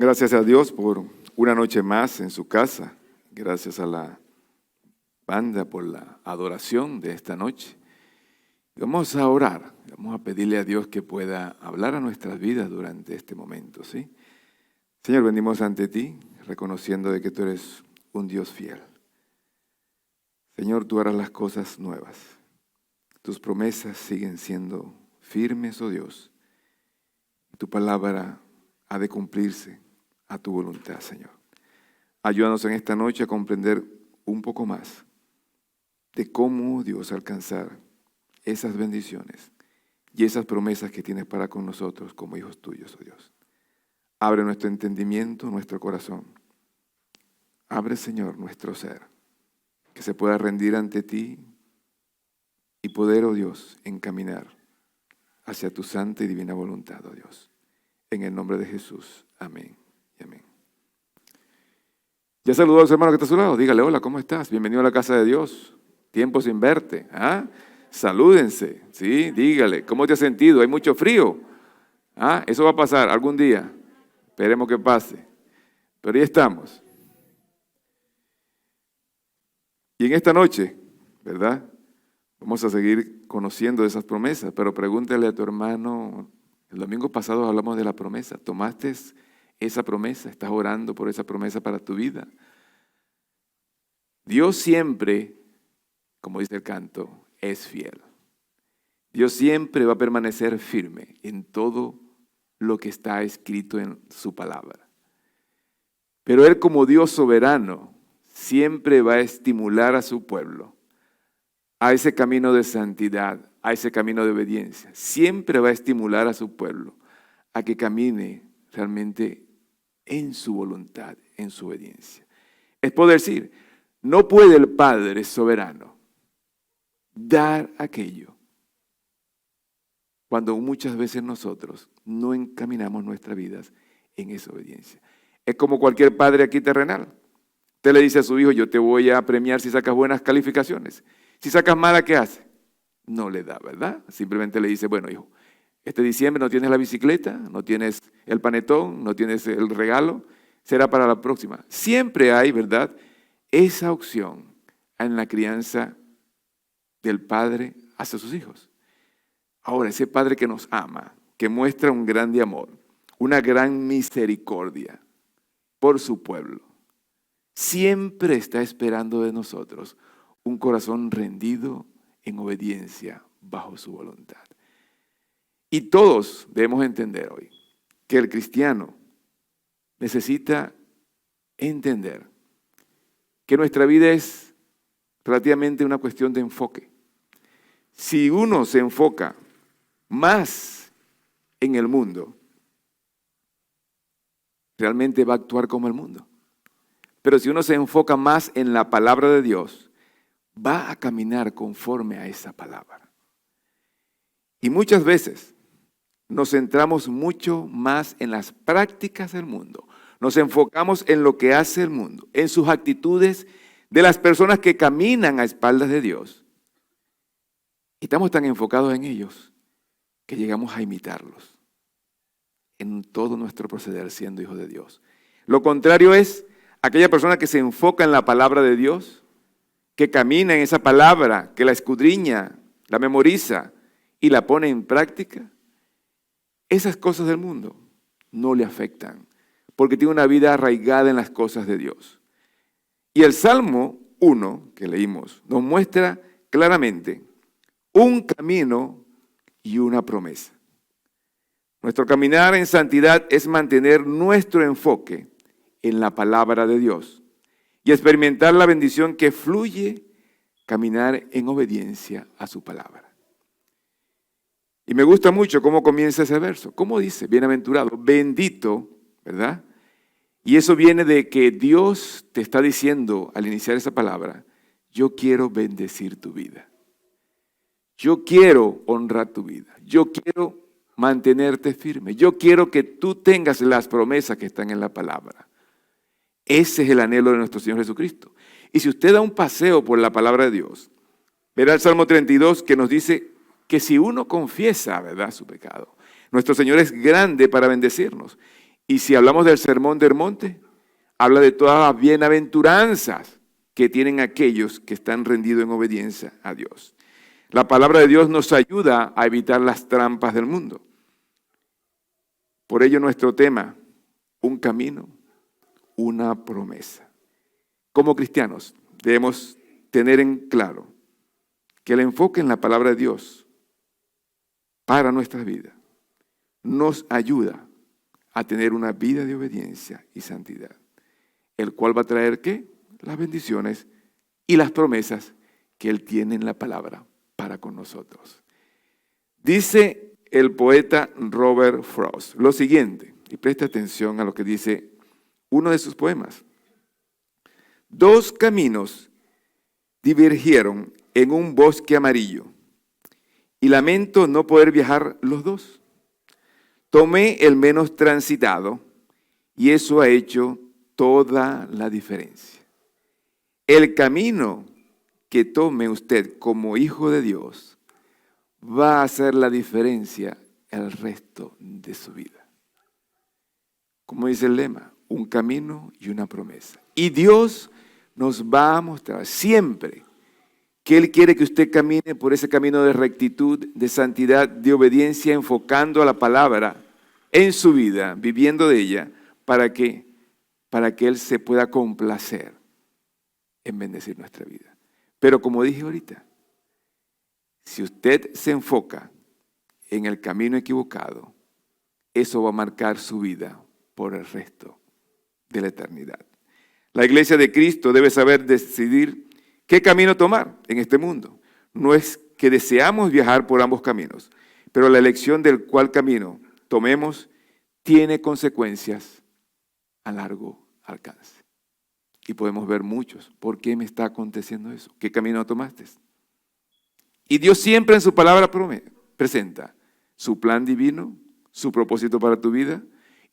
Gracias a Dios por una noche más en su casa. Gracias a la banda por la adoración de esta noche. Vamos a orar, vamos a pedirle a Dios que pueda hablar a nuestras vidas durante este momento, ¿sí? Señor, venimos ante ti, reconociendo de que tú eres un Dios fiel. Señor, tú harás las cosas nuevas. Tus promesas siguen siendo firmes, oh Dios. Tu palabra ha de cumplirse a tu voluntad, Señor. Ayúdanos en esta noche a comprender un poco más de cómo, Dios, alcanzar esas bendiciones y esas promesas que tienes para con nosotros como hijos tuyos, oh Dios. Abre nuestro entendimiento, nuestro corazón. Abre, Señor, nuestro ser, que se pueda rendir ante ti y poder, oh Dios, encaminar hacia tu santa y divina voluntad, oh Dios. En el nombre de Jesús. Amén y amén. Ya saludó a su hermano que está a su lado. Dígale, hola, ¿cómo estás? Bienvenido a la casa de Dios. Tiempo sin verte. ¿Ah? Salúdense, ¿sí? Dígale, ¿cómo te has sentido? ¿Hay mucho frío? ¿Ah? Eso va a pasar algún día. Esperemos que pase. Pero ya estamos. Y en esta noche, ¿verdad? Vamos a seguir conociendo esas promesas, pero pregúntale a tu hermano. El domingo pasado hablamos de la promesa. ¿Tomaste esa promesa? ¿Estás orando por esa promesa para tu vida? Dios siempre, como dice el canto, es fiel. Dios siempre va a permanecer firme en todo lo que está escrito en su palabra. Pero Él, como Dios soberano, siempre va a estimular a su pueblo a ese camino de santidad, a ese camino de obediencia. Siempre va a estimular a su pueblo a que camine realmente en su voluntad, en su obediencia. Es poder decir, no puede el Padre soberano dar aquello cuando muchas veces nosotros no encaminamos nuestras vidas en esa obediencia. Es como cualquier padre aquí terrenal. Usted le dice a su hijo, yo te voy a premiar si sacas buenas calificaciones. Si sacas mala, ¿qué hace? No le da, ¿verdad? Simplemente le dice, bueno, hijo, este diciembre no tienes la bicicleta, no tienes el panetón, no tienes el regalo, será para la próxima. Siempre hay, ¿verdad?, esa opción en la crianza del padre hacia sus hijos. Ahora, ese padre que nos ama, que muestra un grande amor, una gran misericordia por su pueblo, siempre está esperando de nosotros un corazón rendido en obediencia bajo su voluntad. Y todos debemos entender hoy que el cristiano necesita entender que nuestra vida es relativamente una cuestión de enfoque. Si uno se enfoca más en el mundo, realmente va a actuar como el mundo. Pero si uno se enfoca más en la palabra de Dios, va a caminar conforme a esa palabra. Y muchas veces nos centramos mucho más en las prácticas del mundo. Nos enfocamos en lo que hace el mundo, en sus actitudes de las personas que caminan a espaldas de Dios. Y estamos tan enfocados en ellos que llegamos a imitarlos en todo nuestro proceder siendo hijos de Dios. Lo contrario es aquella persona que se enfoca en la palabra de Dios, que camina en esa palabra, que la escudriña, la memoriza y la pone en práctica. Esas cosas del mundo no le afectan, porque tiene una vida arraigada en las cosas de Dios. Y el Salmo 1 que leímos nos muestra claramente un camino y una promesa. Nuestro caminar en santidad es mantener nuestro enfoque en la palabra de Dios y experimentar la bendición que fluye caminar en obediencia a su palabra. Y me gusta mucho cómo comienza ese verso. ¿Cómo dice? Bienaventurado, bendito, ¿verdad? Y eso viene de que Dios te está diciendo al iniciar esa palabra, yo quiero bendecir tu vida. Yo quiero honrar tu vida. Yo quiero mantenerte firme. Yo quiero que tú tengas las promesas que están en la palabra. Ese es el anhelo de nuestro Señor Jesucristo. Y si usted da un paseo por la palabra de Dios, verá el Salmo 32 que nos dice que si uno confiesa, ¿verdad?, su pecado, nuestro Señor es grande para bendecirnos. Y si hablamos del sermón del monte, habla de todas las bienaventuranzas que tienen aquellos que están rendidos en obediencia a Dios. La palabra de Dios nos ayuda a evitar las trampas del mundo. Por ello nuestro tema, un camino, una promesa. Como cristianos debemos tener en claro que el enfoque en la palabra de Dios para nuestra vida nos ayuda a tener una vida de obediencia y santidad, el cual va a traer ¿qué? Las bendiciones y las promesas que Él tiene en la palabra para con nosotros. Dice el poeta Robert Frost lo siguiente, y presta atención a lo que dice uno de sus poemas. Dos caminos divergieron en un bosque amarillo, y lamento no poder viajar los dos. Tomé el menos transitado, y eso ha hecho toda la diferencia. El camino que tome usted como hijo de Dios va a hacer la diferencia el resto de su vida. Como dice el lema, un camino y una promesa. Y Dios nos va a mostrar siempre que Él quiere que usted camine por ese camino de rectitud, de santidad, de obediencia, enfocando a la palabra en su vida, viviendo de ella, para que Él se pueda complacer en bendecir nuestra vida. Pero como dije ahorita, si usted se enfoca en el camino equivocado, eso va a marcar su vida por el resto de la eternidad. La iglesia de Cristo debe saber decidir qué camino tomar en este mundo. No es que deseamos viajar por ambos caminos, pero la elección del cual camino tomemos tiene consecuencias a largo alcance. Y podemos ver muchos. ¿Por qué me está aconteciendo eso? ¿Qué camino tomaste? Y Dios siempre en su palabra presenta su plan divino, su propósito para tu vida,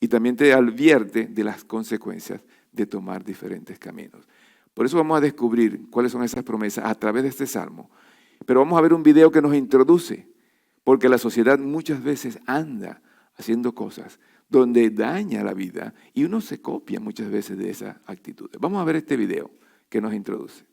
y también te advierte de las consecuencias de tomar diferentes caminos. Por eso vamos a descubrir cuáles son esas promesas a través de este salmo. Pero vamos a ver un video que nos introduce, porque la sociedad muchas veces anda haciendo cosas donde daña la vida y uno se copia muchas veces de esas actitudes. Vamos a ver este video que nos introduce.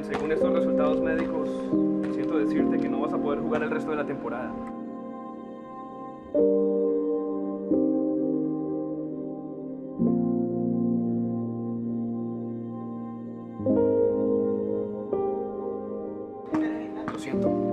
Según estos resultados médicos, siento decirte que no vas a poder jugar el resto de la temporada. Lo siento.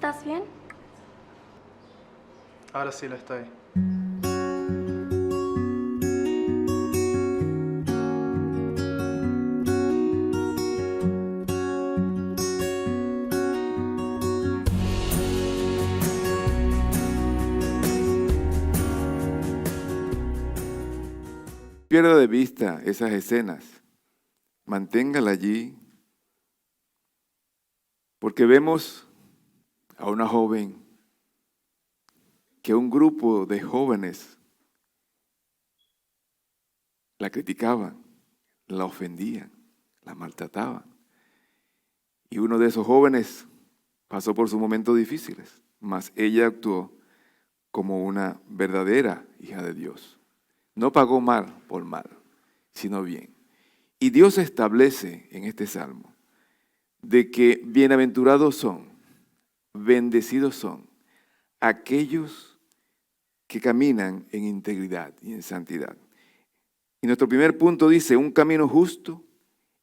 ¿Estás bien? Ahora sí lo estoy. Pierda de vista esas escenas, manténgala allí, porque vemos a una joven que un grupo de jóvenes la criticaban, la ofendían, la maltrataban. Y uno de esos jóvenes pasó por sus momentos difíciles, mas ella actuó como una verdadera hija de Dios. No pagó mal por mal, sino bien. Y Dios establece en este salmo de que bienaventurados son, bendecidos son aquellos que caminan en integridad y en santidad. Y nuestro primer punto dice, un camino justo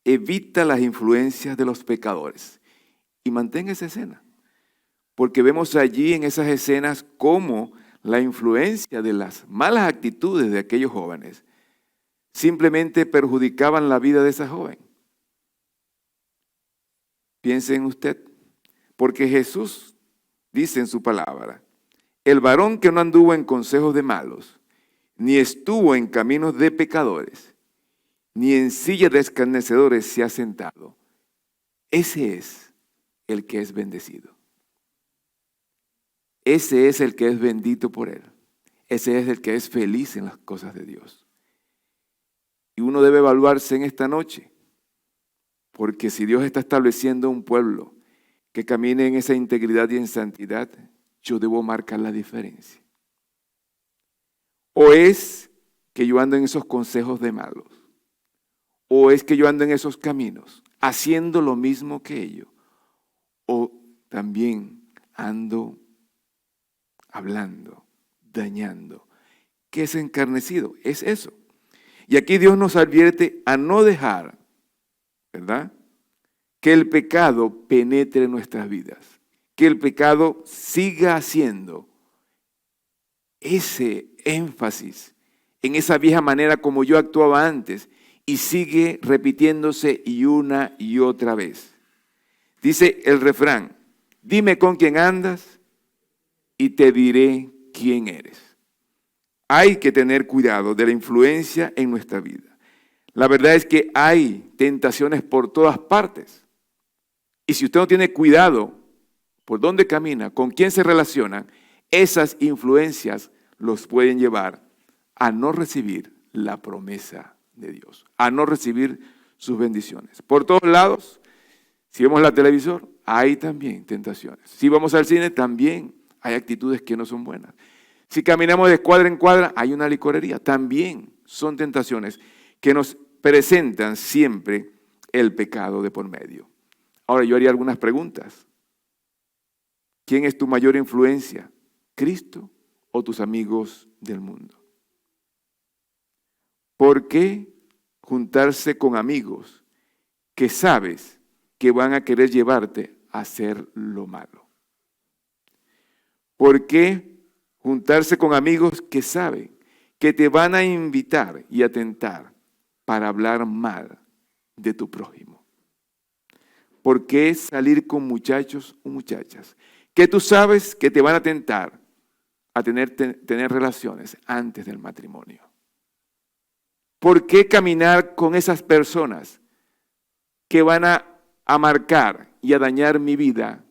evita las influencias de los pecadores. Y mantenga esa escena, porque vemos allí en esas escenas cómo la influencia de las malas actitudes de aquellos jóvenes simplemente perjudicaban la vida de esa joven. Piense en usted, porque Jesús dice en su palabra, el varón que no anduvo en consejos de malos, ni estuvo en caminos de pecadores, ni en silla de escarnecedores se ha sentado. Ese es el que es bendecido. Ese es el que es bendito por Él. Ese es el que es feliz en las cosas de Dios. Y uno debe evaluarse en esta noche, porque si Dios está estableciendo un pueblo que camine en esa integridad y en santidad, yo debo marcar la diferencia. O es que yo ando en esos consejos de malos, o es que yo ando en esos caminos, haciendo lo mismo que ellos, o también ando hablando, dañando. ¿Qué es encarnecido? Es eso. Y aquí Dios nos advierte a no dejar, ¿verdad?, que el pecado penetre en nuestras vidas, que el pecado siga haciendo ese énfasis en esa vieja manera como yo actuaba antes y sigue repitiéndose y una y otra vez. Dice el refrán, dime con quién andas y te diré quién eres. Hay que tener cuidado de la influencia en nuestra vida. La verdad es que hay tentaciones por todas partes. Y si usted no tiene cuidado por dónde camina, con quién se relaciona, esas influencias los pueden llevar a no recibir la promesa de Dios, a no recibir sus bendiciones. Por todos lados, si vemos la televisor, hay también tentaciones. Si vamos al cine, también hay actitudes que no son buenas. Si caminamos de cuadra en cuadra, hay una licorería. También son tentaciones que nos presentan siempre el pecado de por medio. Ahora yo haría algunas preguntas. ¿Quién es tu mayor influencia? ¿Cristo o tus amigos del mundo? ¿Por qué juntarse con amigos que sabes que van a querer llevarte a hacer lo malo? ¿Por qué juntarse con amigos que saben que te van a invitar y a tentar para hablar mal de tu prójimo? ¿Por qué salir con muchachos o muchachas que tú sabes que te van a tentar a tener relaciones antes del matrimonio? ¿Por qué caminar con esas personas que van a marcar y a dañar mi vida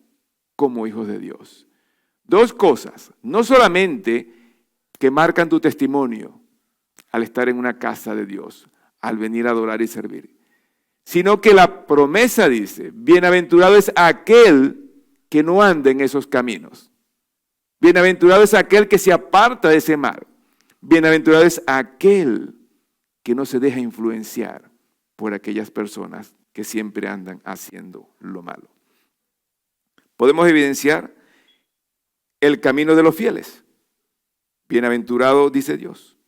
como hijos de Dios? Dos cosas, no solamente que marcan tu testimonio al estar en una casa de Dios, al venir a adorar y servir, sino que la promesa dice, bienaventurado es aquel que no anda en esos caminos. Bienaventurado es aquel que se aparta de ese mal. Bienaventurado es aquel que no se deja influenciar por aquellas personas que siempre andan haciendo lo malo. Podemos evidenciar el camino de los fieles. Bienaventurado, dice Dios.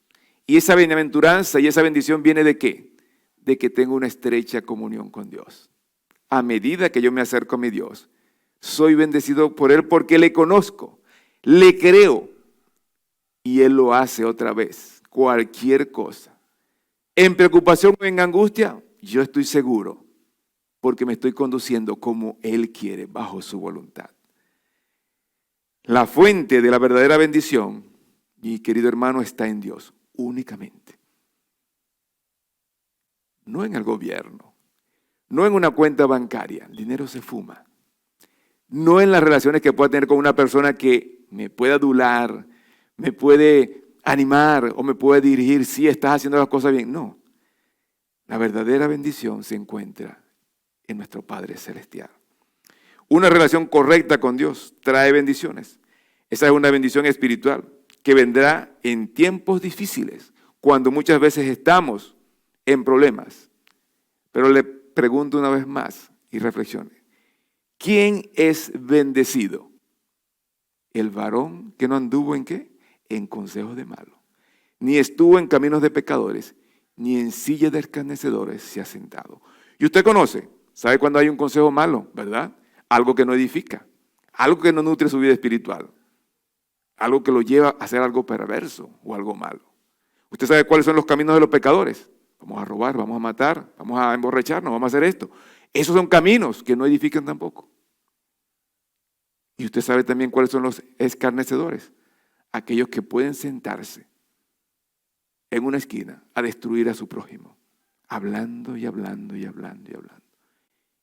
Y esa bienaventuranza y esa bendición viene ¿de qué? De que tengo una estrecha comunión con Dios. A medida que yo me acerco a mi Dios, soy bendecido por Él porque le conozco, le creo y Él lo hace otra vez, cualquier cosa. En preocupación o en angustia, yo estoy seguro porque me estoy conduciendo como Él quiere, bajo su voluntad. La fuente de la verdadera bendición, mi querido hermano, está en Dios, únicamente. No en el gobierno, no en una cuenta bancaria, el dinero se fuma. No en las relaciones que pueda tener con una persona que me pueda adular, me puede animar o me puede dirigir si estás haciendo las cosas bien. No, la verdadera bendición se encuentra en nuestro Padre Celestial. Una relación correcta con Dios trae bendiciones. Esa es una bendición espiritual que vendrá en tiempos difíciles, cuando muchas veces estamos en problemas. Pero le pregunto una vez más y reflexione. ¿Quién es bendecido? El varón que no anduvo ¿en qué? En consejos de malos, ni estuvo en caminos de pecadores, ni en silla de escarnecedores se ha sentado. Y usted conoce, sabe cuando hay un consejo malo, ¿verdad? Algo que no edifica, algo que no nutre su vida espiritual, algo que lo lleva a hacer algo perverso o algo malo. Usted sabe cuáles son los caminos de los pecadores. Vamos a robar, vamos a matar, vamos a emborracharnos, vamos a hacer esto. Esos son caminos que no edifican tampoco. Y usted sabe también cuáles son los escarnecedores. Aquellos que pueden sentarse en una esquina a destruir a su prójimo. Hablando y hablando y hablando y hablando.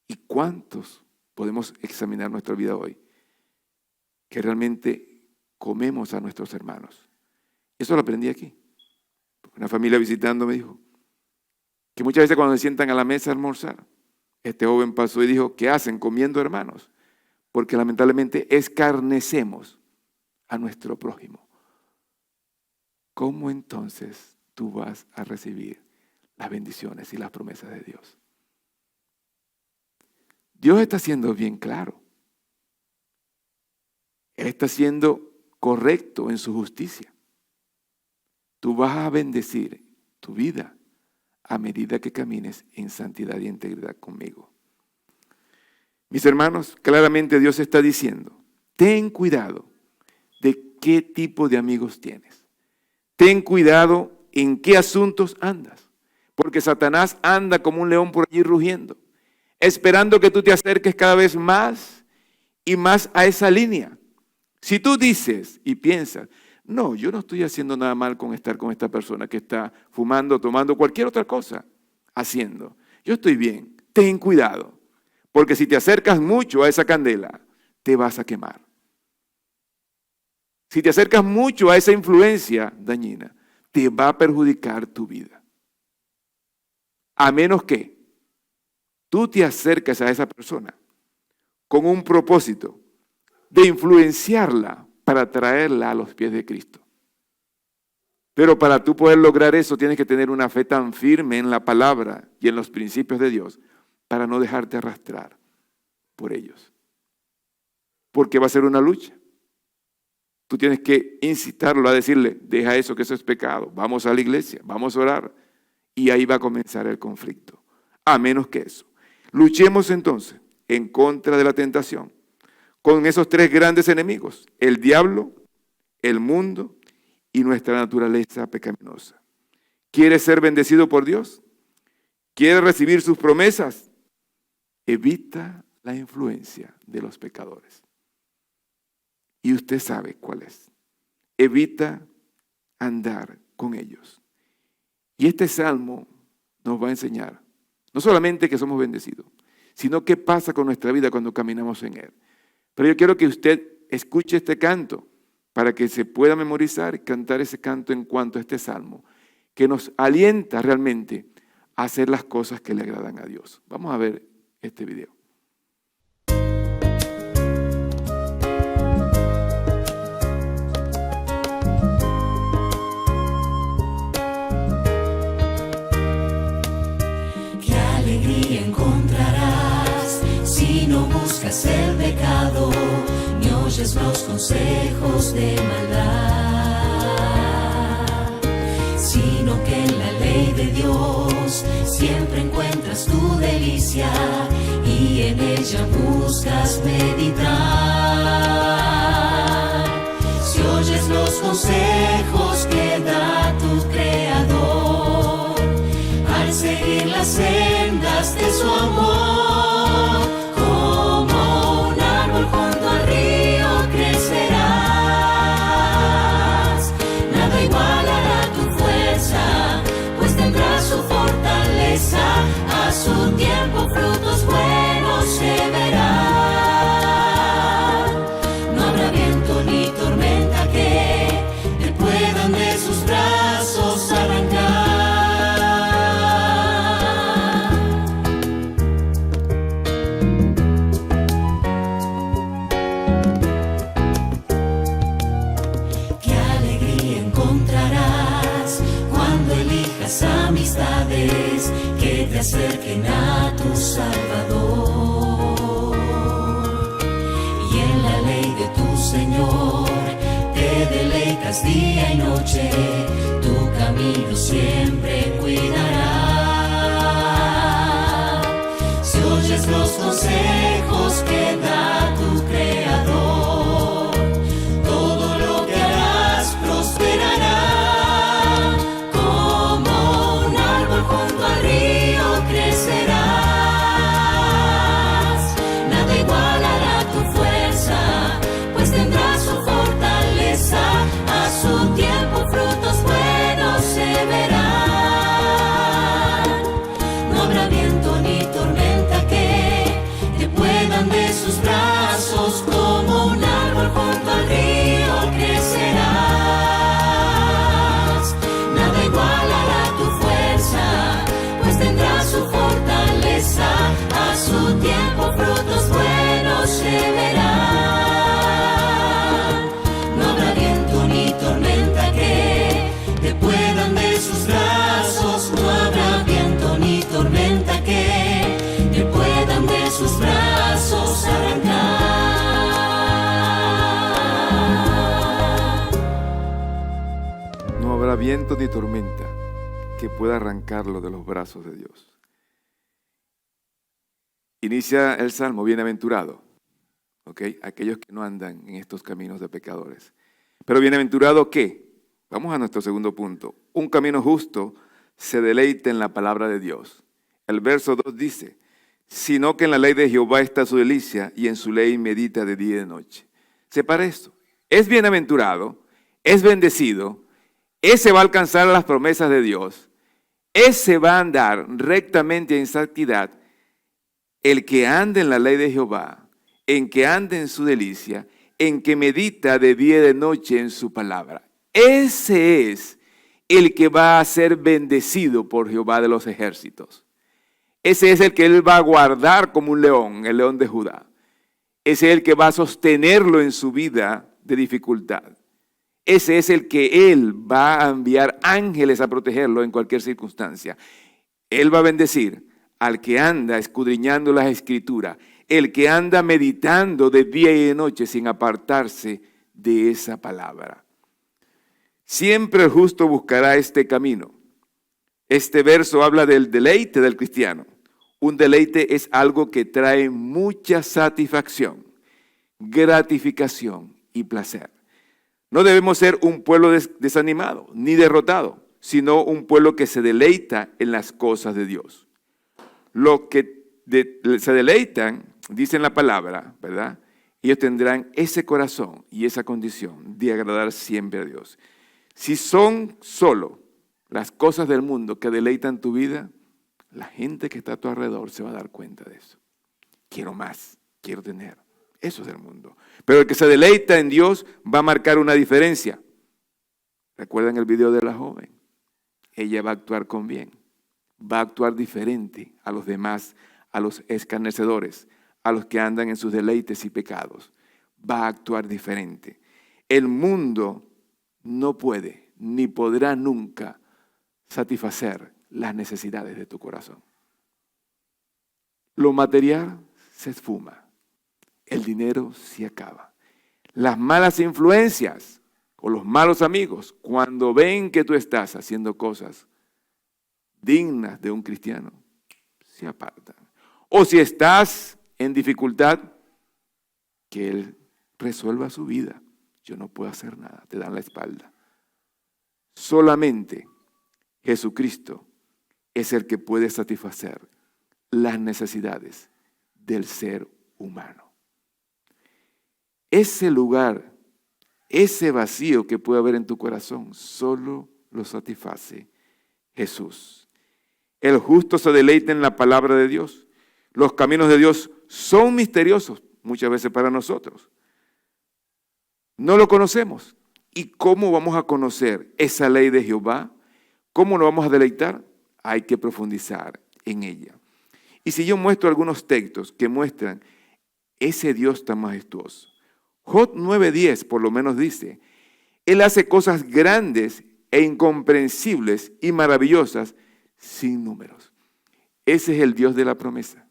¿Y cuántos podemos examinar nuestra vida hoy que realmente comemos a nuestros hermanos? Eso lo aprendí aquí. Una familia visitando me dijo que muchas veces cuando se sientan a la mesa a almorzar, este joven pasó y dijo, ¿qué hacen comiendo hermanos? Porque lamentablemente escarnecemos a nuestro prójimo. ¿Cómo entonces tú vas a recibir las bendiciones y las promesas de Dios? Dios está siendo bien claro. Él está siendo correcto en su justicia. Tú vas a bendecir tu vida a medida que camines en santidad y integridad conmigo. Mis hermanos, claramente Dios está diciendo, ten cuidado de qué tipo de amigos tienes. Ten cuidado en qué asuntos andas, porque Satanás anda como un león por allí rugiendo, esperando que tú te acerques cada vez más y más a esa línea. Si tú dices y piensas, no, yo no estoy haciendo nada mal con estar con esta persona que está fumando, tomando, cualquier otra cosa haciendo. Yo estoy bien. Ten cuidado, porque si te acercas mucho a esa candela, te vas a quemar. Si te acercas mucho a esa influencia dañina, te va a perjudicar tu vida. A menos que tú te acerques a esa persona con un propósito de influenciarla para traerla a los pies de Cristo. Pero para tú poder lograr eso, tienes que tener una fe tan firme en la palabra y en los principios de Dios para no dejarte arrastrar por ellos. Porque va a ser una lucha. Tú tienes que incitarlo a decirle, deja eso, que eso es pecado. Vamos a la iglesia, vamos a orar. Y ahí va a comenzar el conflicto. A menos que eso. Luchemos entonces en contra de la tentación con esos tres grandes enemigos, el diablo, el mundo y nuestra naturaleza pecaminosa. ¿Quieres ser bendecido por Dios? ¿Quieres recibir sus promesas? Evita la influencia de los pecadores. Y usted sabe cuál es. Evita andar con ellos. Y este salmo nos va a enseñar, no solamente que somos bendecidos, sino qué pasa con nuestra vida cuando caminamos en Él. Pero yo quiero que usted escuche este canto para que se pueda memorizar y cantar ese canto en cuanto a este salmo, que nos alienta realmente a hacer las cosas que le agradan a Dios. Vamos a ver este video. Qué alegría encontrarás si no buscas el pecado, ni oyes los consejos de maldad. Si sino que en la ley de Dios siempre encuentras tu delicia y en ella buscas meditar. Si oyes los consejos que da tu Creador, al seguir las sendas de su amor, como un árbol junto al río crecerás. Nada igualará tu fuerza, pues tendrás su fortaleza. A su tiempo frutos buenos se verán. No habrá viento ni tormenta que te puedan de sus brazos arrancar. Qué alegría encontrarás cuando elijas amistades que te acerquen a tu Salvador. Y en la ley de tu Señor te deleitas día y noche, tu camino siempre cuidará. Si oyes los consejos que da tu Creador, todo lo que harás prosperará. Como un árbol junto al río crecerás. Nada igualará tu fuerza, pues tendrás su fortaleza. A su tiempo frutos buenos se verán. No habrá viento ni tormenta que te puedan de sus brazos. Como un árbol junto al río crecerás. Nada igualará tu fuerza, pues tendrás su fortaleza. A su tiempo frutos buenos se verán. No habrá viento ni tormenta que te puedan de sus brazos. No habrá viento ni tormenta que te puedan de sus brazos arrancar. No habrá viento ni tormenta que pueda arrancarlo de los brazos de Dios. Inicia el Salmo, bienaventurado, ¿ok? Aquellos que no andan en estos caminos de pecadores. Pero bienaventurado, ¿qué? Vamos a nuestro segundo punto. Un camino justo se deleita en la palabra de Dios. El verso 2 dice, sino que en la ley de Jehová está su delicia y en su ley medita de día y de noche. Separa esto. Es bienaventurado, es bendecido, ese va a alcanzar las promesas de Dios, ese va a andar rectamente en santidad, el que anda en la ley de Jehová, en que anda en su delicia, en que medita de día y de noche en su palabra. Ese es el que va a ser bendecido por Jehová de los ejércitos. Ese es el que él va a guardar como un león, el león de Judá. Ese es el que va a sostenerlo en su vida de dificultad. Ese es el que él va a enviar ángeles a protegerlo en cualquier circunstancia. Él va a bendecir al que anda escudriñando las escrituras, el que anda meditando de día y de noche sin apartarse de esa palabra. Siempre el justo buscará este camino. Este verso habla del deleite del cristiano. Un deleite es algo que trae mucha satisfacción, gratificación y placer. No debemos ser un pueblo desanimado ni derrotado, sino un pueblo que se deleita en las cosas de Dios. Los que se deleitan, dicen la palabra, ¿verdad? Ellos tendrán ese corazón y esa condición de agradar siempre a Dios. Si son solo las cosas del mundo que deleitan tu vida, la gente que está a tu alrededor se va a dar cuenta de eso. Quiero más, quiero tener. Eso es el mundo. Pero el que se deleita en Dios va a marcar una diferencia. ¿Recuerdan el video de la joven? Ella va a actuar con bien. Va a actuar diferente a los demás, a los escarnecedores, a los que andan en sus deleites y pecados. Va a actuar diferente. El mundo no puede ni podrá nunca satisfacer las necesidades de tu corazón. Lo material se esfuma, el dinero se acaba. Las malas influencias o los malos amigos, cuando ven que tú estás haciendo cosas dignas de un cristiano, se apartan. O si estás en dificultad, que Él resuelva su vida. Yo no puedo hacer nada, te dan la espalda. Solamente Jesucristo es el que puede satisfacer las necesidades del ser humano. Ese lugar, ese vacío que puede haber en tu corazón, solo lo satisface Jesús. El justo se deleita en la palabra de Dios. Los caminos de Dios son misteriosos muchas veces para nosotros. No lo conocemos. ¿Y cómo vamos a conocer esa ley de Jehová? ¿Cómo nos vamos a deleitar? Hay que profundizar en ella. Y si yo muestro algunos textos que muestran ese Dios tan majestuoso. Job 9:10 por lo menos dice, Él hace cosas grandes e incomprensibles y maravillosas sin números. Ese es el Dios de la promesa,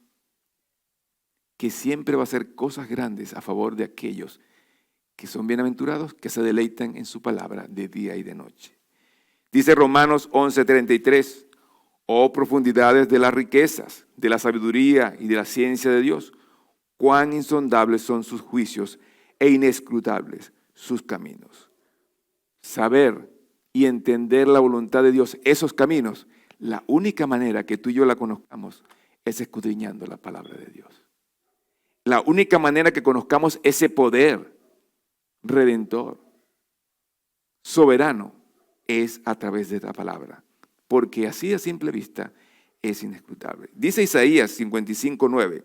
que siempre va a hacer cosas grandes a favor de aquellos que son bienaventurados, que se deleitan en su palabra de día y de noche. Dice Romanos 11:33, oh profundidades de las riquezas, de la sabiduría y de la ciencia de Dios, cuán insondables son sus juicios e inescrutables sus caminos. Saber y entender la voluntad de Dios, esos caminos, la única manera que tú y yo la conozcamos es escudriñando la palabra de Dios. La única manera que conozcamos ese poder redentor, soberano, es a través de la palabra, porque así a simple vista es inescrutable. Dice Isaías 55:9,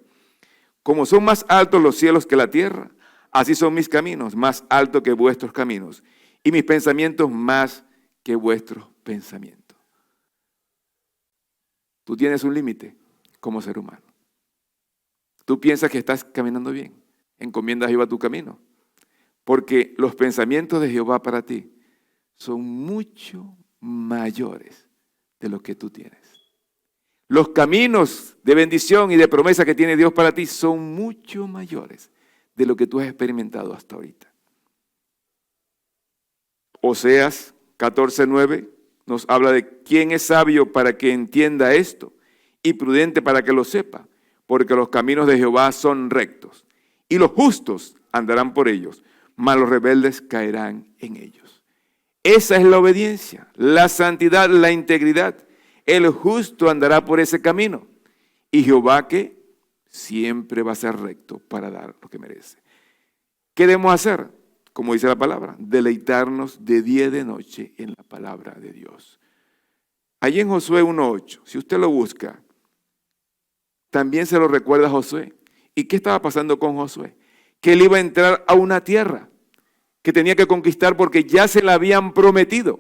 como son más altos los cielos que la tierra, así son mis caminos más altos que vuestros caminos, y mis pensamientos más que vuestros pensamientos. Tú tienes un límite como ser humano. Tú piensas que estás caminando bien, encomienda a Jehová tu camino. Porque los pensamientos de Jehová para ti son mucho mayores de lo que tú tienes. Los caminos de bendición y de promesa que tiene Dios para ti son mucho mayores de lo que tú has experimentado hasta ahorita. Oseas 14:9 nos habla de quién es sabio para que entienda esto y prudente para que lo sepa, porque los caminos de Jehová son rectos y los justos andarán por ellos, mas los rebeldes caerán en ellos. Esa es la obediencia, la santidad, la integridad. El justo andará por ese camino. Y Jehová que siempre va a ser recto para dar lo que merece. ¿Qué debemos hacer? Como dice la palabra, deleitarnos de día y de noche en la palabra de Dios. Allí en Josué 1:8, si usted lo busca, también se lo recuerda a Josué. ¿Y qué estaba pasando con Josué? Que él iba a entrar a una tierra que tenía que conquistar porque ya se la habían prometido.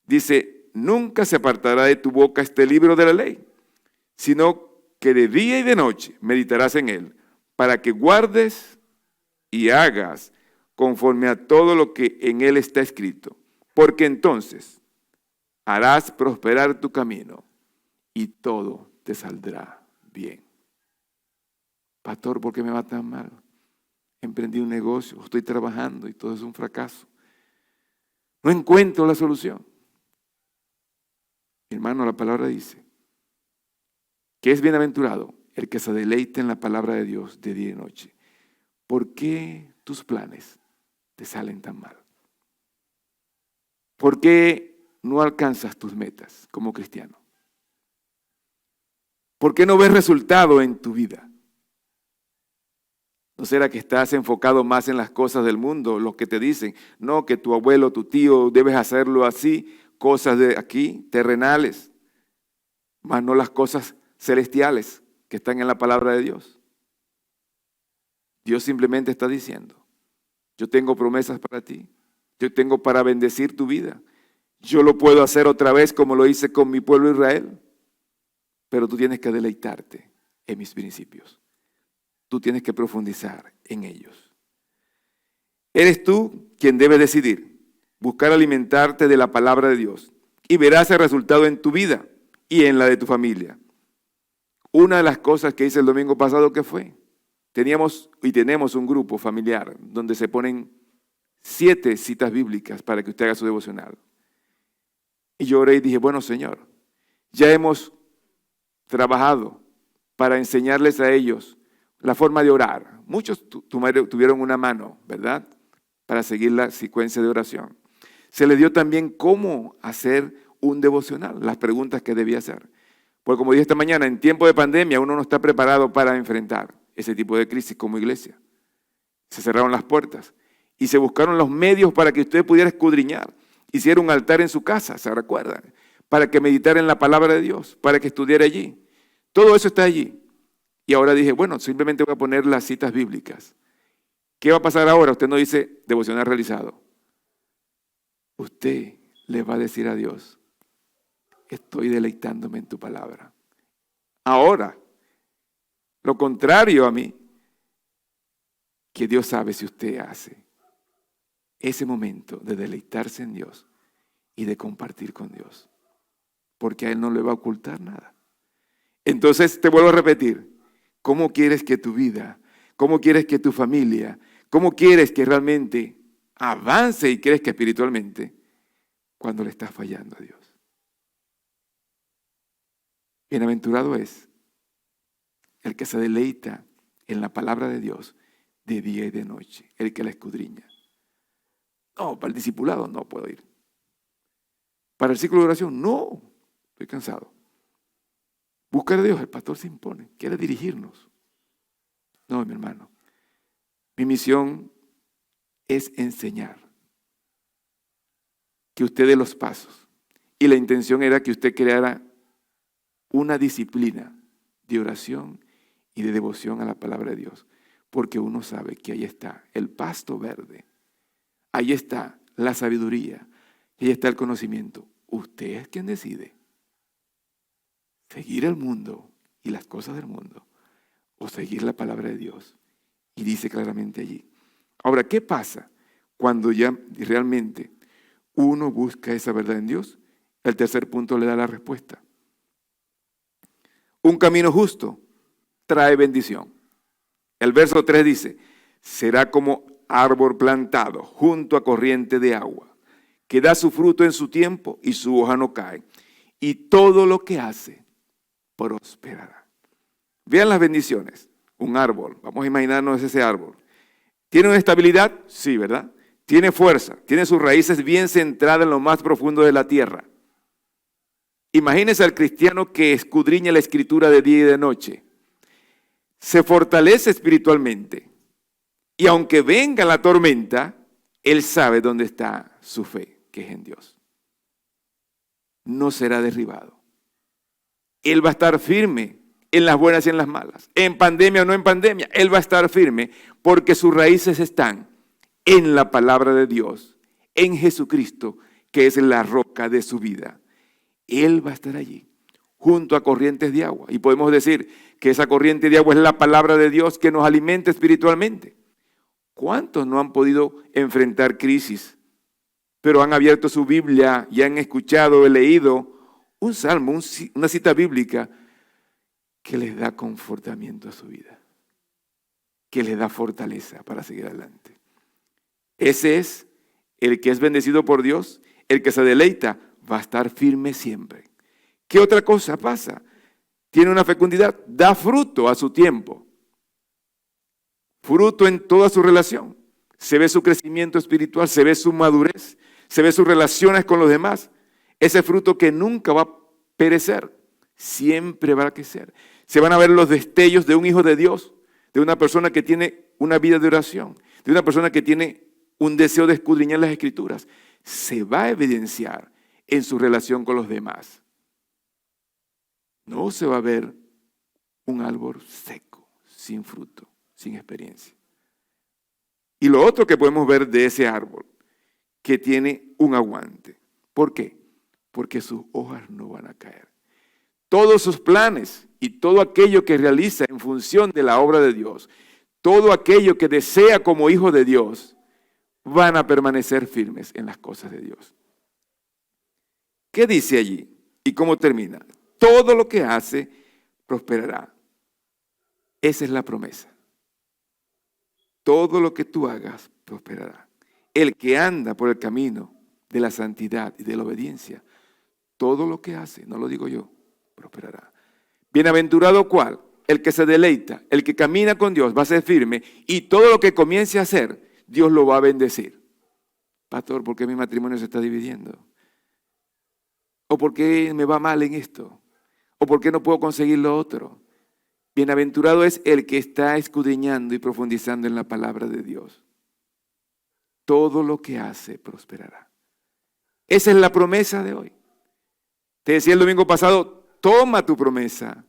Dice, nunca se apartará de tu boca este libro de la ley, sino que de día y de noche meditarás en él, para que guardes y hagas conforme a todo lo que en él está escrito, porque entonces harás prosperar tu camino y todo te saldrá bien. Pastor, ¿por qué me va tan mal? Emprendí un negocio, estoy trabajando y todo es un fracaso. No encuentro la solución. Mi hermano, la palabra dice que es bienaventurado el que se deleite en la palabra de Dios de día y noche. ¿Por qué tus planes te salen tan mal? ¿Por qué no alcanzas tus metas como cristiano? ¿Por qué no ves resultado en tu vida? ¿No será que estás enfocado más en las cosas del mundo, lo que te dicen? No, que tu abuelo, tu tío, debes hacerlo así, cosas de aquí, terrenales, más no las cosas celestiales que están en la palabra de Dios. Dios simplemente está diciendo, yo tengo promesas para ti, yo tengo para bendecir tu vida. Yo lo puedo hacer otra vez como lo hice con mi pueblo Israel, pero tú tienes que deleitarte en mis principios. Tú tienes que profundizar en ellos. Eres tú quien debe decidir, buscar alimentarte de la palabra de Dios y verás el resultado en tu vida y en la de tu familia. Una de las cosas que hice el domingo pasado, ¿qué fue? Teníamos y tenemos un grupo familiar donde se ponen 7 citas bíblicas para que usted haga su devocional. Y yo oré y dije, bueno, Señor, ya hemos trabajado para enseñarles a ellos la forma de orar. Muchos tuvieron una mano, ¿verdad?, para seguir la secuencia de oración. Se les dio también cómo hacer un devocional, las preguntas que debía hacer. Porque como dije esta mañana, en tiempo de pandemia uno no está preparado para enfrentar ese tipo de crisis como iglesia. Se cerraron las puertas y se buscaron los medios para que usted pudiera escudriñar. Hiciera un altar en su casa, ¿se recuerdan? Para que meditara en la palabra de Dios, para que estudiara allí. Todo eso está allí. Y ahora dije, bueno, simplemente voy a poner las citas bíblicas. ¿Qué va a pasar ahora? Usted no dice devocional realizado. Usted le va a decir a Dios, estoy deleitándome en tu palabra. Ahora, lo contrario a mí, que Dios sabe si usted hace ese momento de deleitarse en Dios y de compartir con Dios, porque a Él no le va a ocultar nada. Entonces, te vuelvo a repetir, ¿cómo quieres que tu vida, cómo quieres que tu familia, cómo quieres que realmente avance y crezca espiritualmente cuando le estás fallando a Dios? Bienaventurado es el que se deleita en la palabra de Dios de día y de noche, el que la escudriña. No, para el discipulado no puedo ir. Para el ciclo de oración, no, estoy cansado. Buscar a Dios, el pastor se impone, quiere dirigirnos. No, mi hermano, mi misión es enseñar, que usted dé los pasos. Y la intención era que usted creara una disciplina de oración y de devoción a la palabra de Dios, porque uno sabe que ahí está el pasto verde, ahí está la sabiduría, ahí está el conocimiento. Usted es quien decide seguir el mundo y las cosas del mundo o seguir la palabra de Dios. Y dice claramente allí. Ahora, ¿qué pasa cuando ya realmente uno busca esa verdad en Dios? El tercer punto le da la respuesta. Un camino justo trae bendición. El verso 3 dice, será como árbol plantado junto a corriente de agua, que da su fruto en su tiempo y su hoja no cae, y todo lo que hace prosperará. Vean las bendiciones. Un árbol, vamos a imaginarnos ese árbol. ¿Tiene una estabilidad? Sí, ¿verdad? Tiene fuerza, tiene sus raíces bien centradas en lo más profundo de la tierra. Imagínense al cristiano que escudriña la escritura de día y de noche. Se fortalece espiritualmente. Y aunque venga la tormenta, él sabe dónde está su fe, que es en Dios. No será derribado. Él va a estar firme en las buenas y en las malas. En pandemia o no en pandemia, él va a estar firme porque sus raíces están en la palabra de Dios, en Jesucristo, que es la roca de su vida. Él va a estar allí, junto a corrientes de agua. Y podemos decir que esa corriente de agua es la palabra de Dios que nos alimenta espiritualmente. ¿Cuántos no han podido enfrentar crisis, pero han abierto su Biblia y han escuchado, leído un salmo, una cita bíblica que les da confortamiento a su vida, que les da fortaleza para seguir adelante? Ese es el que es bendecido por Dios, el que se deleita, va a estar firme siempre. ¿Qué otra cosa pasa? Tiene una fecundidad, da fruto a su tiempo. Fruto en toda su relación. Se ve su crecimiento espiritual, se ve su madurez, se ve sus relaciones con los demás. Ese fruto que nunca va a perecer, siempre va a crecer. Se van a ver los destellos de un hijo de Dios, de una persona que tiene una vida de oración, de una persona que tiene un deseo de escudriñar las Escrituras. Se va a evidenciar en su relación con los demás. No se va a ver un árbol seco, sin fruto, sin experiencia. Y lo otro que podemos ver de ese árbol, que tiene un aguante. ¿Por qué? Porque sus hojas no van a caer. Todos sus planes y todo aquello que realiza en función de la obra de Dios, todo aquello que desea como hijo de Dios, van a permanecer firmes en las cosas de Dios. ¿Qué dice allí? ¿Y cómo termina? Todo lo que hace prosperará. Esa es la promesa. Todo lo que tú hagas prosperará. el que anda por el camino de la santidad y de la obediencia, todo lo que hace, no lo digo yo, prosperará. Bienaventurado cuál, el que se deleita, el que camina con Dios va a ser firme y todo lo que comience a hacer, Dios lo va a bendecir. Pastor, ¿por qué mi matrimonio se está dividiendo? ¿O por qué me va mal en esto? ¿O por qué no puedo conseguir lo otro? Bienaventurado es el que está escudriñando y profundizando en la palabra de Dios. Todo lo que hace prosperará. Esa es la promesa de hoy. Te decía el domingo pasado, toma tu promesa.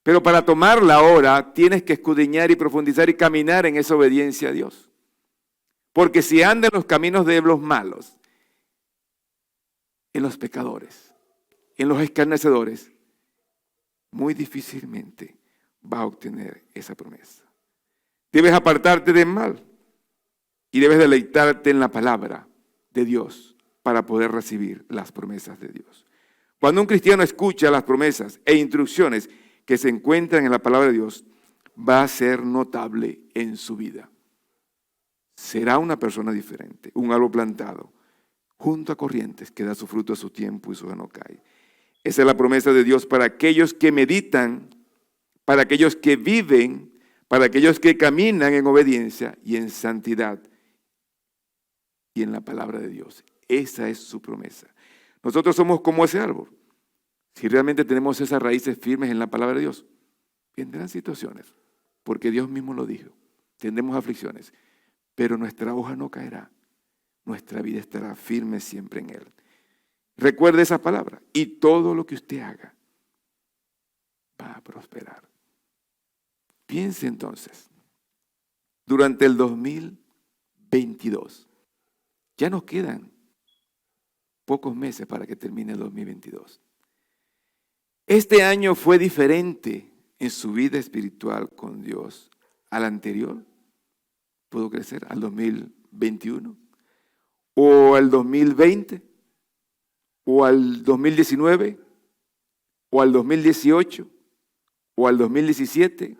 Pero para tomarla ahora tienes que escudriñar y profundizar y caminar en esa obediencia a Dios. Porque si anda en los caminos de los malos, en los pecadores, en los escarnecedores, muy difícilmente va a obtener esa promesa. Debes apartarte del mal y debes deleitarte en la palabra de Dios para poder recibir las promesas de Dios. Cuando un cristiano escucha las promesas e instrucciones que se encuentran en la palabra de Dios, va a ser notable en su vida. Será una persona diferente, un árbol plantado junto a corrientes que da su fruto a su tiempo y su hoja no cae. Esa es la promesa de Dios para aquellos que meditan, para aquellos que viven, para aquellos que caminan en obediencia y en santidad y en la palabra de Dios. Esa es su promesa. Nosotros somos como ese árbol. Si realmente tenemos esas raíces firmes en la palabra de Dios, vendrán situaciones, porque Dios mismo lo dijo. Tendremos aflicciones, pero nuestra hoja no caerá. Nuestra vida estará firme siempre en Él. Recuerde esa palabra y todo lo que usted haga va a prosperar. Piense entonces, durante el 2022, ya nos quedan pocos meses para que termine el 2022. Este año fue diferente en su vida espiritual con Dios al anterior. ¿Puedo crecer? ¿Al 2021? ¿O al 2020? ¿O al 2019? ¿O al 2018? ¿O al 2017?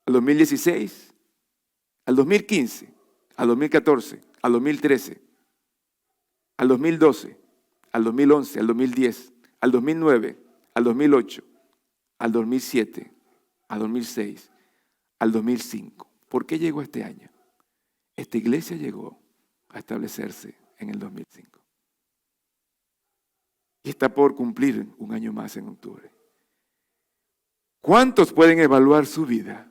¿Al 2016? ¿Al 2015? ¿Al 2014? ¿Al 2013? ¿Al 2012? ¿Al 2011? ¿Al 2010? ¿Al 2009? ¿Al 2008? ¿Al 2007? ¿Al 2006? ¿Al 2005? ¿Por qué llegó este año? Esta iglesia llegó a establecerse en el 2005. Y está por cumplir un año más en octubre. ¿Cuántos pueden evaluar su vida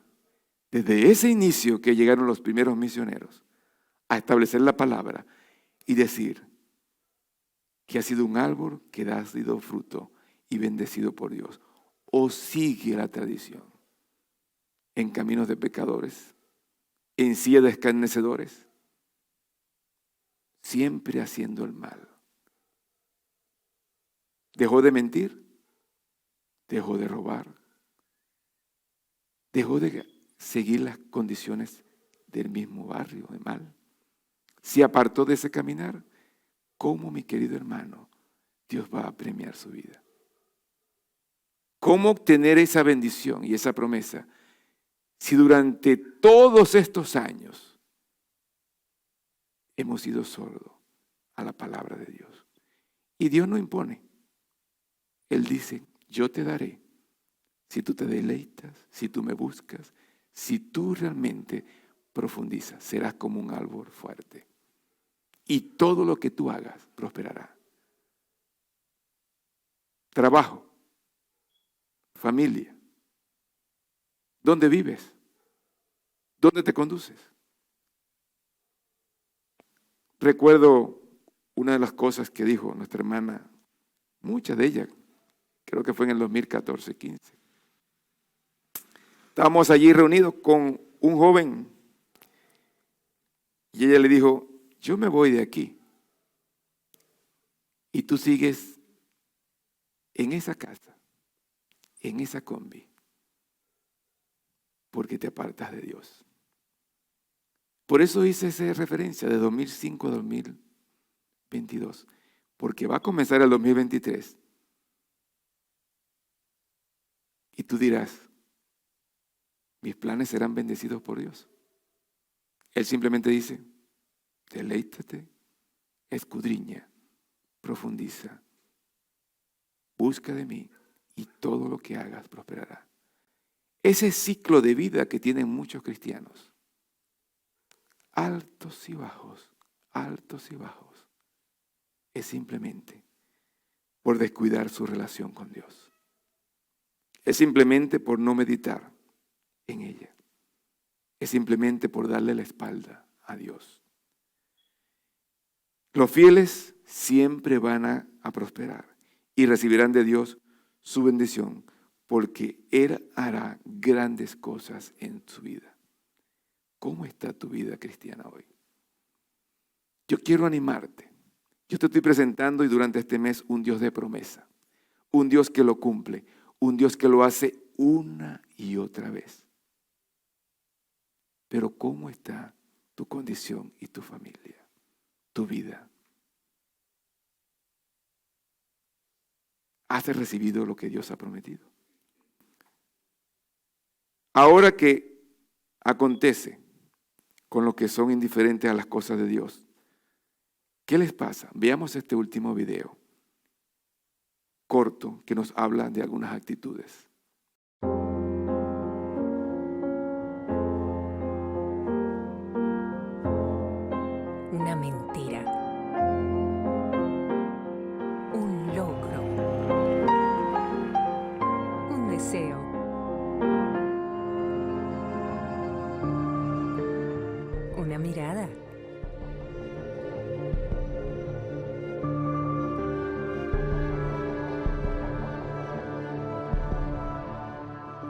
desde ese inicio que llegaron los primeros misioneros a establecer la palabra y decir que ha sido un árbol que ha dado fruto y bendecido por Dios? ¿O sigue la tradición en caminos de pecadores, en silla de escarnecedores, siempre haciendo el mal? Dejó de mentir, dejó de robar, dejó de seguir las condiciones del mismo barrio de mal. Se apartó de ese caminar. ¿Cómo, mi querido hermano, Dios va a premiar su vida? ¿Cómo obtener esa bendición y esa promesa si durante todos estos años hemos sido sordos a la palabra de Dios? Y Dios no impone. Él dice, yo te daré si tú te deleitas, si tú me buscas, si tú realmente profundizas, serás como un árbol fuerte. Y todo lo que tú hagas prosperará. Trabajo, familia, ¿dónde vives? ¿Dónde te conduces? Recuerdo una de las cosas que dijo nuestra hermana, muchas de ellas, creo que fue en el 2014-15. Estábamos allí reunidos con un joven y ella le dijo, yo me voy de aquí y tú sigues en esa casa, en esa combi, porque te apartas de Dios. Por eso hice esa referencia de 2005 a 2022, porque va a comenzar el 2023. Y tú dirás, mis planes serán bendecidos por Dios. Él simplemente dice, Deleítate, escudriña, profundiza, busca de mí y todo lo que hagas prosperará. Ese ciclo de vida que tienen muchos cristianos, altos y bajos, es simplemente por descuidar su relación con Dios. Es simplemente por no meditar en ella. Es simplemente por darle la espalda a Dios. Los fieles siempre van a prosperar y recibirán de Dios su bendición, porque Él hará grandes cosas en su vida. ¿Cómo está tu vida cristiana hoy? Yo quiero animarte. Yo te estoy presentando y durante este mes un Dios de promesa, un Dios que lo cumple, un Dios que lo hace una y otra vez. Pero ¿cómo está tu condición y tu familia, tu vida? ¿Has recibido lo que Dios ha prometido? Ahora que acontece con los que son indiferentes a las cosas de Dios, ¿qué les pasa? Veamos este último video corto que nos habla de algunas actitudes. Una mentira, un logro, un deseo, una mirada,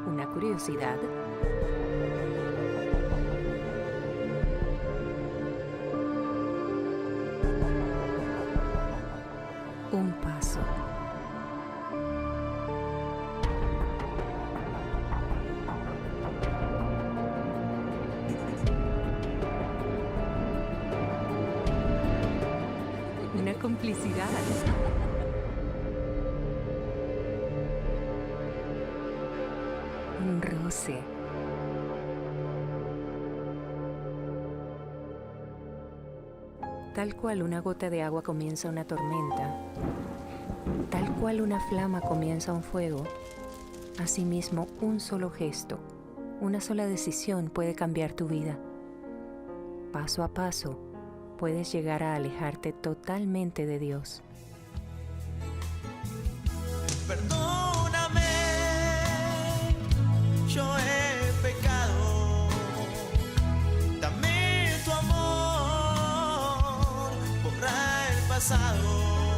una curiosidad, un paso, una complicidad, un roce, tal cual una gota de agua comienza una tormenta, tal cual una flama comienza un fuego, asimismo un solo gesto, una sola decisión puede cambiar tu vida. Paso a paso, puedes llegar a alejarte totalmente de Dios. Perdóname, yo he pecado. Dame tu amor, borra el pasado.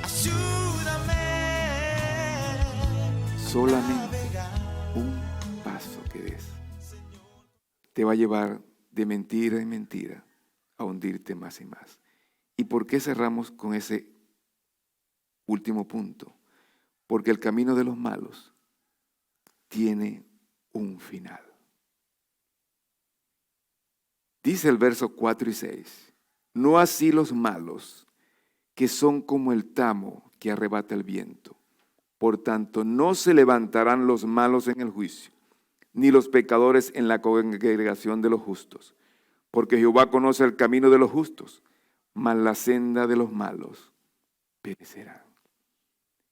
Ayúdame. Solamente un paso que des te va a llevar de mentira en mentira a hundirte más y más. ¿Y por qué cerramos con ese último punto? Porque el camino de los malos tiene un final. Dice el verso 4 y 6, no así los malos, que son como el tamo que arrebata el viento. Por tanto, no se levantarán los malos en el juicio, ni los pecadores en la congregación de los justos. Porque Jehová conoce el camino de los justos, mas la senda de los malos perecerá.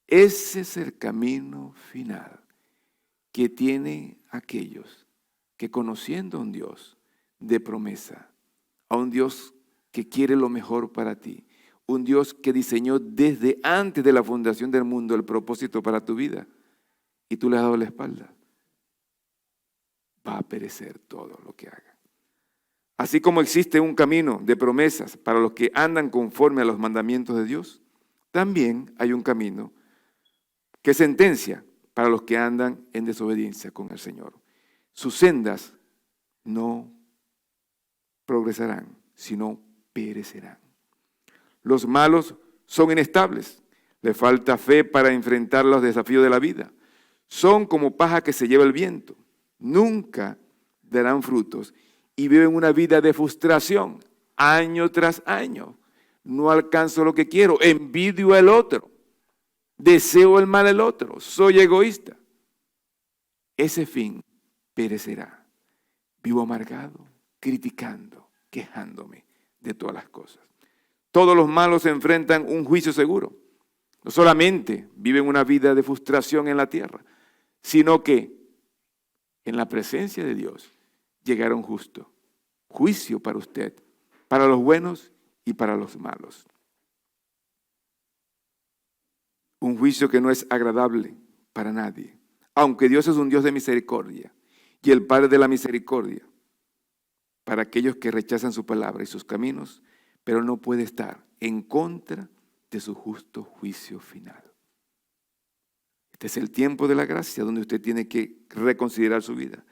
Ese es el camino final que tienen aquellos que, conociendo a un Dios de promesa, a un Dios que quiere lo mejor para ti, un Dios que diseñó desde antes de la fundación del mundo el propósito para tu vida, y tú le has dado la espalda, va a perecer todo lo que haga. Así como existe un camino de promesas para los que andan conforme a los mandamientos de Dios, también hay un camino que sentencia para los que andan en desobediencia con el Señor. Sus sendas no progresarán, sino perecerán. Los malos son inestables, les falta fe para enfrentar los desafíos de la vida. Son como paja que se lleva el viento, nunca darán frutos y viven una vida de frustración año tras año. No alcanzo lo que quiero, envidio al otro, deseo el mal al otro, soy egoísta. Ese fin perecerá. Vivo amargado, criticando, quejándome de todas las cosas. Todos los malos enfrentan un juicio seguro. No solamente viven una vida de frustración en la tierra, sino que en la presencia de Dios llegará un justo juicio para usted, para los buenos y para los malos. Un juicio que no es agradable para nadie, aunque Dios es un Dios de misericordia y el Padre de la misericordia para aquellos que rechazan su palabra y sus caminos, pero no puede estar en contra de su justo juicio final. Este es el tiempo de la gracia donde usted tiene que reconsiderar su vida.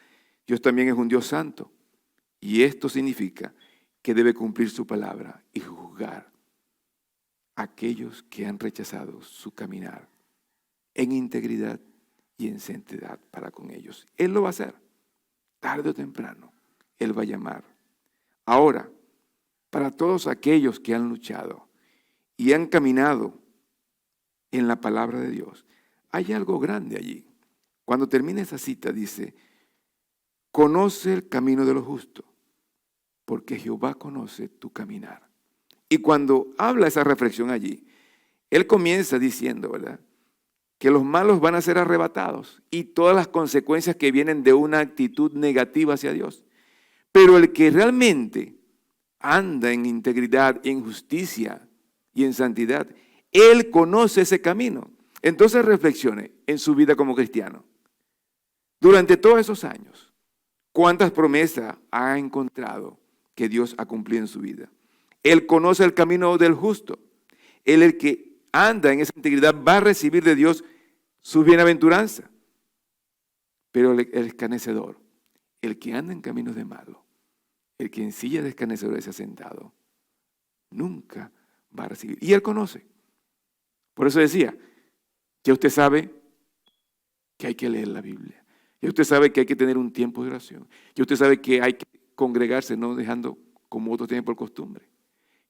Dios también es un Dios santo y esto significa que debe cumplir su palabra y juzgar a aquellos que han rechazado su caminar en integridad y en santidad para con ellos. Él lo va a hacer, tarde o temprano. Él va a llamar. Ahora, para todos aquellos que han luchado y han caminado en la palabra de Dios, hay algo grande allí. Cuando termina esa cita dice, conoce el camino de los justos, porque Jehová conoce tu caminar. Y cuando habla esa reflexión allí, él comienza diciendo, ¿verdad?, que los malos van a ser arrebatados y todas las consecuencias que vienen de una actitud negativa hacia Dios. Pero el que realmente anda en integridad, en justicia y en santidad, él conoce ese camino. Entonces reflexione en su vida como cristiano. Durante todos esos años, ¿cuántas promesas ha encontrado que Dios ha cumplido en su vida? Él conoce el camino del justo. Él, el que anda en esa integridad, va a recibir de Dios su bienaventuranza. Pero el escarnecedor, el que anda en caminos de malo, el que en silla de escarnecedores se ha sentado, nunca va a recibir. Y él conoce. Por eso decía, ya usted sabe que hay que leer la Biblia. Ya usted sabe que hay que tener un tiempo de oración. Ya usted sabe que hay que congregarse, no dejando como otros tienen por costumbre.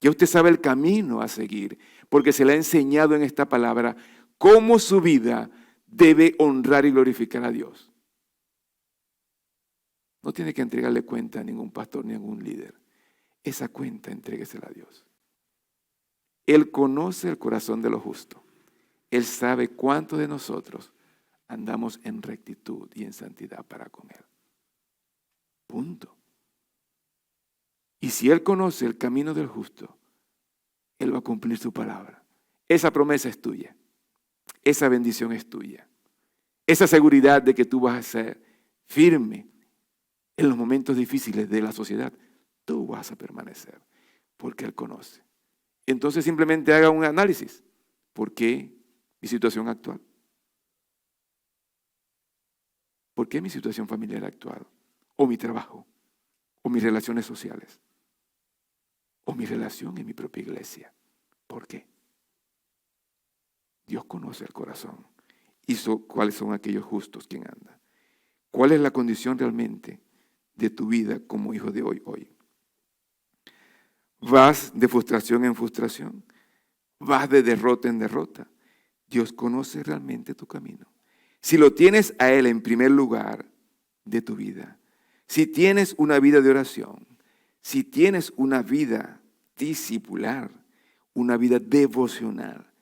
Ya usted sabe el camino a seguir, porque se le ha enseñado en esta palabra cómo su vida debe honrar y glorificar a Dios. No tiene que entregarle cuenta a ningún pastor ni a ningún líder. Esa cuenta entréguesela a Dios. Él conoce el corazón de los justos. Él sabe cuántos de nosotros andamos en rectitud y en santidad para con Él. Punto. Y si Él conoce el camino del justo, Él va a cumplir su palabra. Esa promesa es tuya. Esa bendición es tuya. Esa seguridad de que tú vas a ser firme en los momentos difíciles de la sociedad, tú vas a permanecer porque Él conoce. Entonces simplemente haga un análisis. ¿Por qué mi situación actual? ¿Por qué mi situación familiar actual? ¿O mi trabajo? ¿O mis relaciones sociales? ¿O mi relación en mi propia iglesia? ¿Por qué? Dios conoce el corazón y cuáles son aquellos justos quien anda. ¿Cuál es la condición realmente de tu vida como hijo de hoy? ¿Vas de frustración en frustración? ¿Vas de derrota en derrota? Dios conoce realmente tu camino. Si lo tienes a Él en primer lugar de tu vida, si tienes una vida de oración, si tienes una vida discipular, una vida devocional,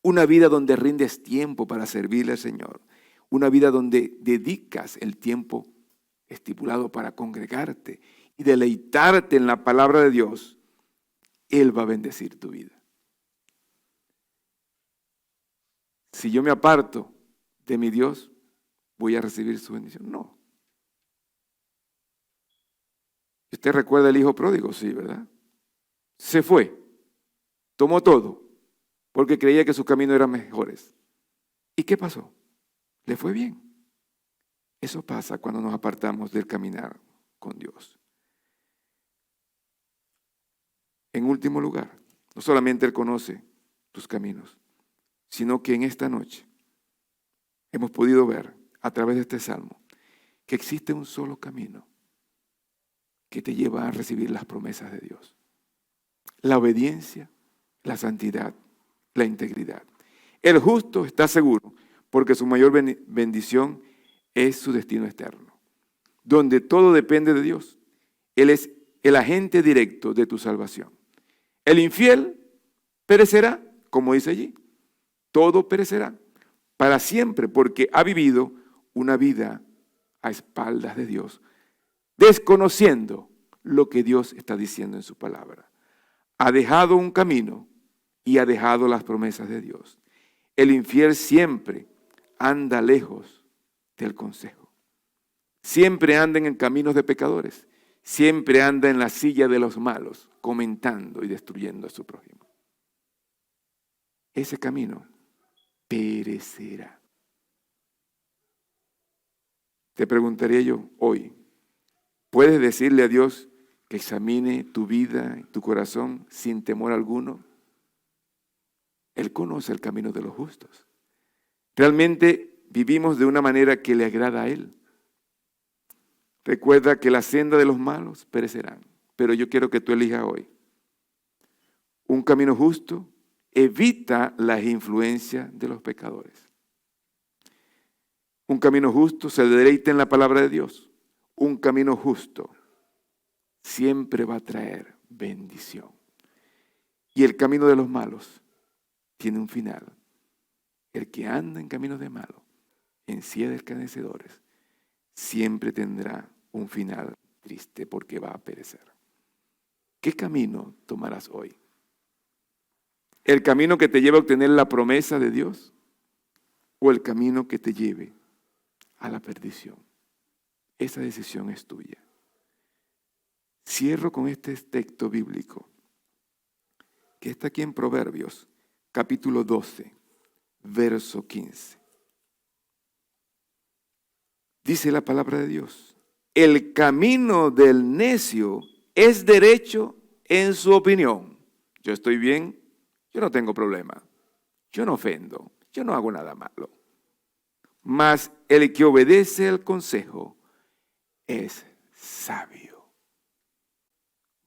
una vida donde rindes tiempo para servirle al Señor, una vida donde dedicas el tiempo estipulado para congregarte y deleitarte en la palabra de Dios, Él va a bendecir tu vida. Si yo me aparto de mi Dios, ¿voy a recibir su bendición? No. ¿Usted recuerda el hijo pródigo? Sí, ¿verdad? Se fue, tomó todo, porque creía que sus caminos eran mejores. ¿Y qué pasó? Le fue bien. Eso pasa cuando nos apartamos del caminar con Dios. En último lugar, no solamente Él conoce tus caminos, sino que en esta noche hemos podido ver a través de este salmo que existe un solo camino que te lleva a recibir las promesas de Dios. La obediencia, la santidad, la integridad. El justo está seguro porque su mayor bendición es su destino eterno, donde todo depende de Dios. Él es el agente directo de tu salvación. El infiel perecerá, como dice allí. Todo perecerá para siempre, porque ha vivido una vida a espaldas de Dios, desconociendo lo que Dios está diciendo en su palabra. Ha dejado un camino y ha dejado las promesas de Dios. El infiel siempre anda lejos del consejo. Siempre anda en caminos de pecadores. Siempre anda en la silla de los malos, comentando y destruyendo a su prójimo. Ese camino perecerá. Te preguntaría yo hoy, ¿puedes decirle a Dios que examine tu vida y tu corazón sin temor alguno? Él conoce el camino de los justos. Realmente vivimos de una manera que le agrada a Él. Recuerda que la senda de los malos perecerán, pero yo quiero que tú elijas hoy un camino justo. Evita las influencias de los pecadores. Un camino justo se deleita en la palabra de Dios. Un camino justo siempre va a traer bendición. Y el camino de los malos tiene un final. El que anda en caminos de malo, en silla de escarnecedores, siempre tendrá un final triste porque va a perecer. ¿Qué camino tomarás hoy? ¿El camino que te lleva a obtener la promesa de Dios o el camino que te lleve a la perdición? Esa decisión es tuya. Cierro con este texto bíblico que está aquí en Proverbios, capítulo 12, verso 15. Dice la palabra de Dios: el camino del necio es derecho en su opinión. Yo estoy bien. Yo no tengo problema, yo no ofendo, yo no hago nada malo. Mas el que obedece el consejo es sabio.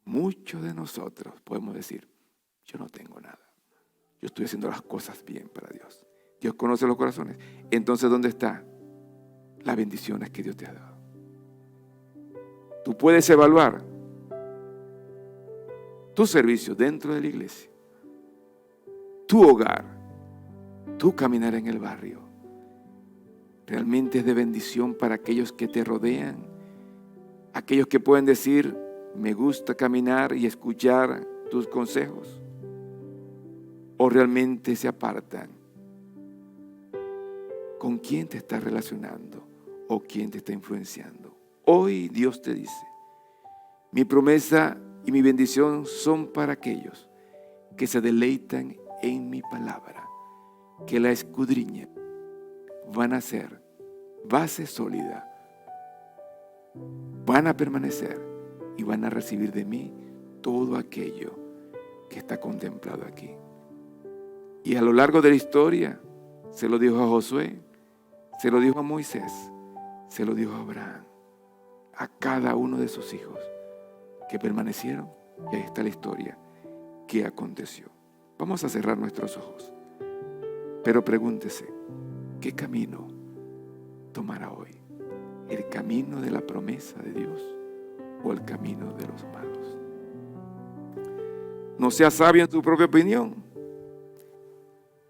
Muchos de nosotros podemos decir, yo no tengo nada. Yo estoy haciendo las cosas bien para Dios. Dios conoce los corazones. Entonces, ¿dónde está las bendiciones que Dios te ha dado? Tú puedes evaluar tu servicio dentro de la iglesia, tu hogar, tu caminar en el barrio. Realmente es de bendición para aquellos que te rodean, aquellos que pueden decir, me gusta caminar y escuchar tus consejos, o realmente se apartan. ¿Con quién te estás relacionando o quién te está influenciando? Hoy Dios te dice, mi promesa y mi bendición son para aquellos que se deleitan en mi palabra, que la escudriñan. Van a ser base sólida, van a permanecer y van a recibir de mí todo aquello que está contemplado aquí. Y a lo largo de la historia se lo dijo a Josué, se lo dijo a Moisés, se lo dijo a Abraham, a cada uno de sus hijos que permanecieron, y ahí está la historia que aconteció. Vamos a cerrar nuestros ojos, pero pregúntese, ¿qué camino tomará hoy? ¿El camino de la promesa de Dios o el camino de los malos? No sea sabio en tu propia opinión.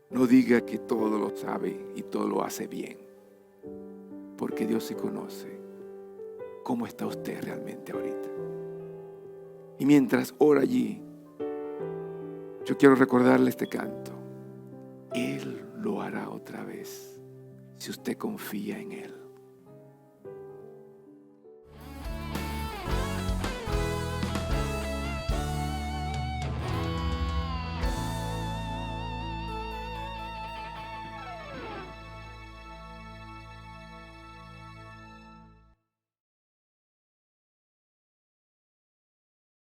No diga que todo lo sabe y todo lo hace bien, porque Dios sí conoce cómo está usted realmente ahorita. Y mientras ora allí, yo quiero recordarle este canto. Él lo hará otra vez si usted confía en Él.